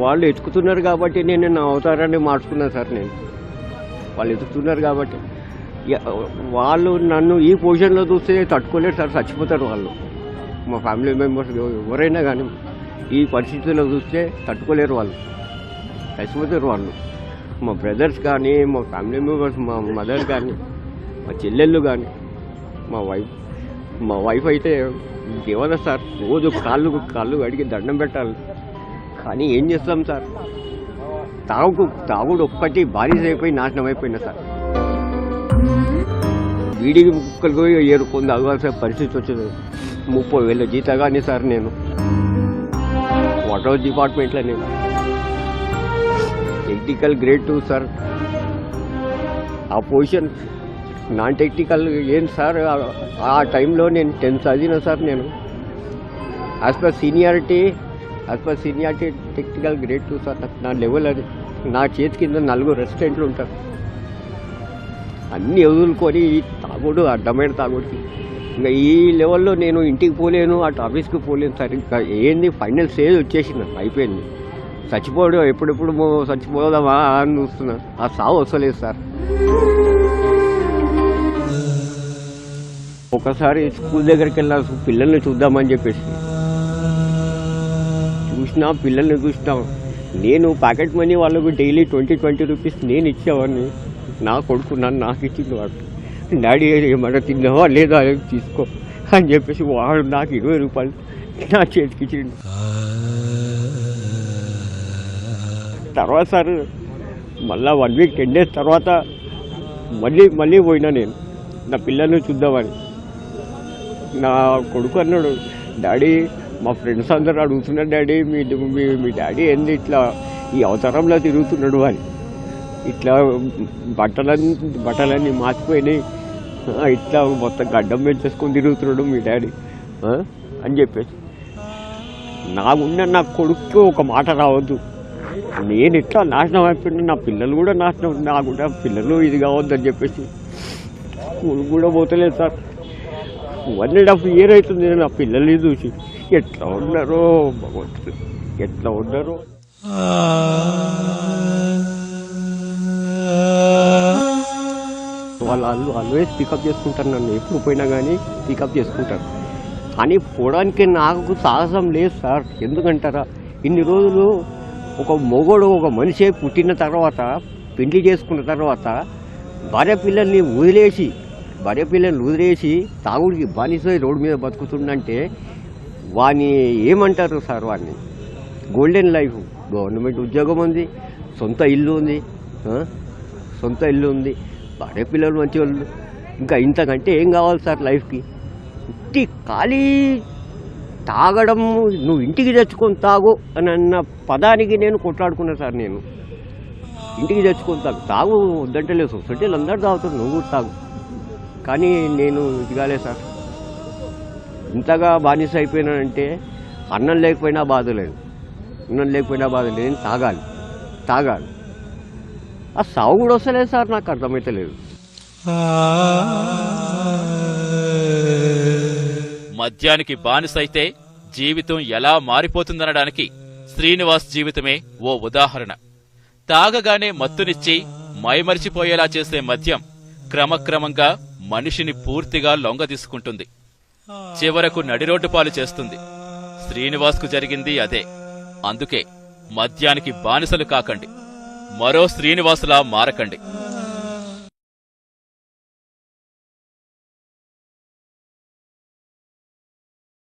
వాళ్ళు ఎతుకుతున్నారు కాబట్టి నేను నా అవతారాన్ని మార్చుకున్నాను సార్. నేను వాళ్ళు ఎతుకుతున్నారు కాబట్టి వాళ్ళు నన్ను ఈ పొజిషన్లో చూస్తే తట్టుకోలేరు సార్, చచ్చిపోతారు వాళ్ళు. మా ఫ్యామిలీ మెంబర్స్ ఎవరైనా కానీ ఈ పరిస్థితుల్లో చూస్తే తట్టుకోలేరు వాళ్ళు, చచ్చిపోతారు వాళ్ళు. మా బ్రదర్స్ కానీ, మా ఫ్యామిలీ మెంబర్స్, మా మదర్ కానీ, మా చెల్లెళ్ళు కానీ, మా వైఫ్ అయితే దేవత సార్. రోజు కాళ్ళు అడిగి దండం పెట్టాలి. కానీ ఏం చేస్తాం సార్, తాగుడు ఒక్కటి బానిస అయిపోయి నాశనం అయిపోయినా సార్. వీడికి ముక్కలు ఏరుకొని తాగాల్సిన పరిస్థితి వచ్చింది. 30,000 జీతగానే సార్ నేను వాటర్ డిపార్ట్మెంట్లో. నేను టెక్నికల్ గ్రేడ్ 2 సార్. ఆ పొజిషన్ నాన్ టెక్నికల్ ఏం సార్. ఆ టైంలో నేను 10th చదివిన సార్. నేను as per seniority technical grade 2 sir. నా లెవెల్ అది. నా చేతి కింద 4 రెసిడెంట్లు ఉంటారు. అన్నీ వదులుకొని తాగుడు, అడ్డమైన తాగుడికి ఇంకా ఈ లెవెల్లో నేను ఇంటికి పోలేను, అటు ఆఫీస్కి పోలేను సార్. ఇంకా ఏంది ఫైనల్ స్టేజ్ వచ్చేసింది, అయిపోయింది. చచ్చిపోవడం ఎప్పుడెప్పుడు చచ్చిపోదామా అని చూస్తున్నా. ఆ సావు వస్తలేదు సార్. ఒకసారి స్కూల్ దగ్గరికి వెళ్ళా పిల్లల్ని చూద్దామని చెప్పేసి పిల్లల్ని చూసినా. నేను ప్యాకెట్ మనీ వాళ్ళకు డైలీ 20 రూపీస్ నేను ఇచ్చేవాడిని. నా కొడుకు నాకు ఇచ్చింది వాడు. డాడీ ఏమన్నా తిన్నావా లేదా తీసుకో అని చెప్పేసి వాడు నాకు 20 రూపాయలు నా చేతికి ఇచ్చిండు. తర్వాత సార్ మళ్ళీ 1 వీక్ 10 days తర్వాత మళ్ళీ పోయినా నేను నా పిల్లల్ని చూద్దామని. నా కొడుకు అన్నాడు, డాడీ మా ఫ్రెండ్స్ అందరూ అడుగుతున్నారు డాడీ మీ డాడీ ఏంది ఇట్లా ఈ అవతారంలో తిరుగుతున్నాడు అని. ఇట్లా బట్టలన్నీ మార్చిపోయినాయి, ఇట్లా మొత్తం గడ్డం పెంచేసుకొని తిరుగుతున్నాడు మీ డాడీ అని చెప్పేసి. నా కొడుకు ఒక మాట రావద్దు, నేను ఇట్లా నాశనం అయిపోయినా నా పిల్లలు కూడా నాశనం, నాకు కూడా పిల్లలు ఇది కావద్దని చెప్పేసి స్కూల్ కూడా పోతలేదు సార్. 1.5 year అవుతుంది నా పిల్లల్ని చూసి. ఎట్లా ఉన్నారో భగవంతుడు, ఎట్లా ఉన్నారో. వాళ్ళు ఆల్వేస్ పికప్ చేసుకుంటారు నన్ను, ఎప్పుడు పోయినా కానీ పికప్ చేసుకుంటారు. కానీ పోవడానికి నాకు సాహసం లేదు సార్. ఎందుకంటారా, ఇన్ని రోజులు ఒక మొగోడు ఒక మనిషి పుట్టిన తర్వాత, పెళ్లి చేసుకున్న తర్వాత భార్య పిల్లల్ని వదిలేసి తాగుడికి బానిసై రోడ్డు మీద బతుకుతుందంటే వాడిని ఏమంటారు సార్? వాడిని గోల్డెన్ లైఫ్. గవర్నమెంట్ ఉద్యోగం ఉంది, సొంత ఇల్లు ఉంది, భార్య పిల్లలు మంచి వాళ్ళు. ఇంకా ఇంతకంటే ఏం కావాలి సార్ లైఫ్కి? ఇంటి ఖాళీ తాగడం, నువ్వు ఇంటికి తెచ్చుకొని తాగు అని అన్న పదానికి నేను కొట్లాడుకున్నా సార్. నేను ఇంటికి తెచ్చుకొని తాగు వద్దంటే లేదు, సొసైటీలు అందరూ తాగుతారు, నువ్వు కూడా తాగు. కానీ నేను ఇది కాలే సార్. ఇంతగా బానిస అయిపోయినానంటే అన్నం లేకపోయినా బాధ లేదు, నేను తాగాలి. ఆ సాగు కూడా వస్తలేదు సార్, నాకు అర్థమైతే లేదు. మద్యానికి బానిసైతే జీవితం ఎలా మారిపోతుందనడానికి శ్రీనివాస్ జీవితమే ఓ ఉదాహరణ. తాగగానే మత్తునిచ్చి మైమరిచిపోయేలా చేసే మద్యం క్రమక్రమంగా మనిషిని పూర్తిగా లొంగదీసుకుంటుంది, చివరకు నడిరోడ్డు పాలు చేస్తుంది. శ్రీనివాస్కు జరిగింది అదే. అందుకే మద్యానికి బానిసలు కాకండి, మరో శ్రీనివాసులా మారకండి.